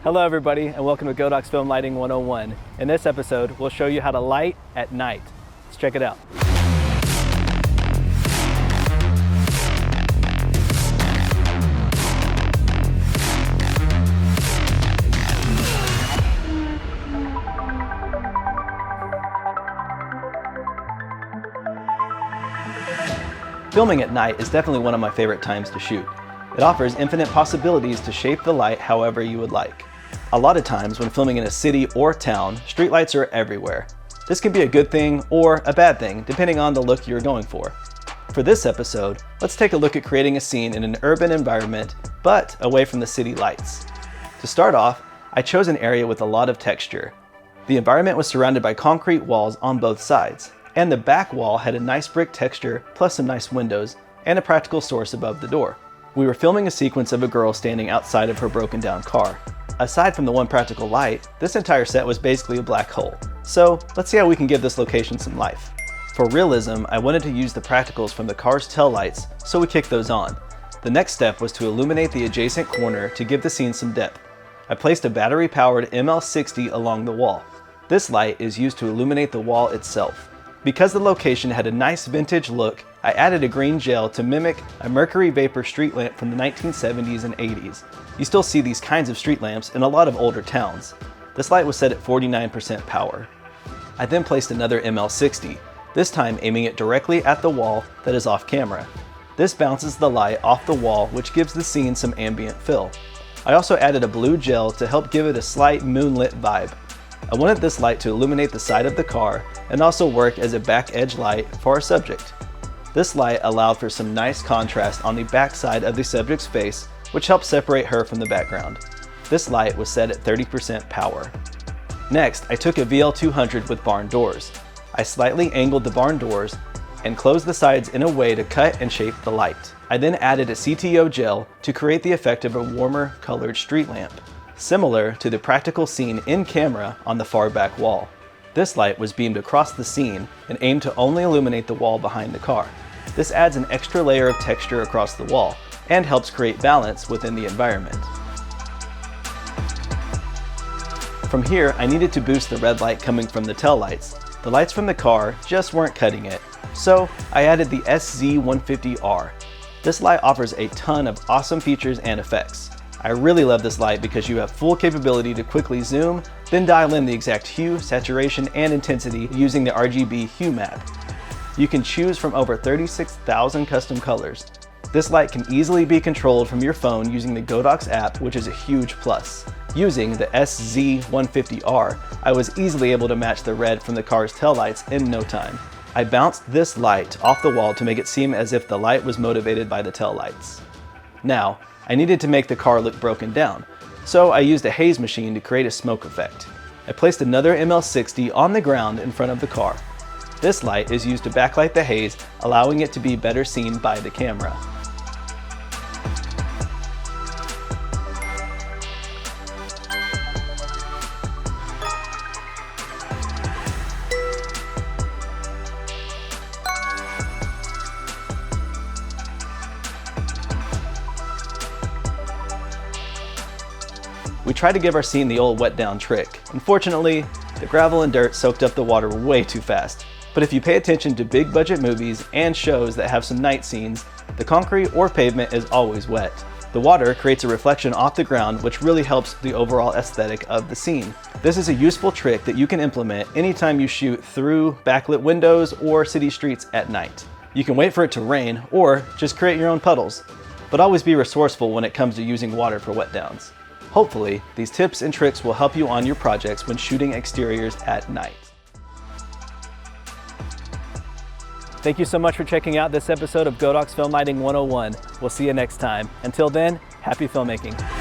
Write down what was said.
Hello everybody, and welcome to Godox Film Lighting 101. In this episode, we'll show you how to light at night. Let's check it out. Filming at night is definitely one of my favorite times to shoot. It offers infinite possibilities to shape the light however you would like. A lot of times when filming in a city or town, streetlights are everywhere. This can be a good thing or a bad thing, depending on the look you're going for. For this episode, let's take a look at creating a scene in an urban environment, but away from the city lights. To start off, I chose an area with a lot of texture. The environment was surrounded by concrete walls on both sides, and the back wall had a nice brick texture plus some nice windows and a practical source above the door. We were filming a sequence of a girl standing outside of her broken down car. Aside from the one practical light, this entire set was basically a black hole. So let's see how we can give this location some life. For realism, I wanted to use the practicals from the car's tail lights, so we kicked those on. The next step was to illuminate the adjacent corner to give the scene some depth. I placed a battery-powered ML60 along the wall. This light is used to illuminate the wall itself. Because the location had a nice vintage look, I added a green gel to mimic a mercury vapor street lamp from the 1970s and 80s. You still see these kinds of street lamps in a lot of older towns. This light was set at 49% power. I then placed another ML60, this time aiming it directly at the wall that is off camera. This bounces the light off the wall, which gives the scene some ambient fill. I also added a blue gel to help give it a slight moonlit vibe. I wanted this light to illuminate the side of the car and also work as a back edge light for our subject. This light allowed for some nice contrast on the back side of the subject's face, which helped separate her from the background. This light was set at 30% power. Next, I took a VL200 with barn doors. I slightly angled the barn doors and closed the sides in a way to cut and shape the light. I then added a CTO gel to create the effect of a warmer colored street lamp, similar to the practical scene in camera on the far back wall. This light was beamed across the scene and aimed to only illuminate the wall behind the car. This adds an extra layer of texture across the wall and helps create balance within the environment. From here, I needed to boost the red light coming from the tail lights. The lights from the car just weren't cutting it, so I added the SZ150R. This light offers a ton of awesome features and effects. I really love this light because you have full capability to quickly zoom, then dial in the exact hue, saturation, and intensity using the RGB hue map. You can choose from over 36,000 custom colors. This light can easily be controlled from your phone using the Godox app, which is a huge plus. Using the SZ150R, I was easily able to match the red from the car's taillights in no time. I bounced this light off the wall to make it seem as if the light was motivated by the taillights. Now, I needed to make the car look broken down, so I used a haze machine to create a smoke effect. I placed another ML60 on the ground in front of the car. This light is used to backlight the haze, allowing it to be better seen by the camera. We tried to give our scene the old wet down trick. Unfortunately, the gravel and dirt soaked up the water way too fast. But if you pay attention to big budget movies and shows that have some night scenes, the concrete or pavement is always wet. The water creates a reflection off the ground, which really helps the overall aesthetic of the scene. This is a useful trick that you can implement anytime you shoot through backlit windows or city streets at night. You can wait for it to rain or just create your own puddles, but always be resourceful when it comes to using water for wet downs. Hopefully, these tips and tricks will help you on your projects when shooting exteriors at night. Thank you so much for checking out this episode of Godox Film Lighting 101. We'll see you next time. Until then, happy filmmaking.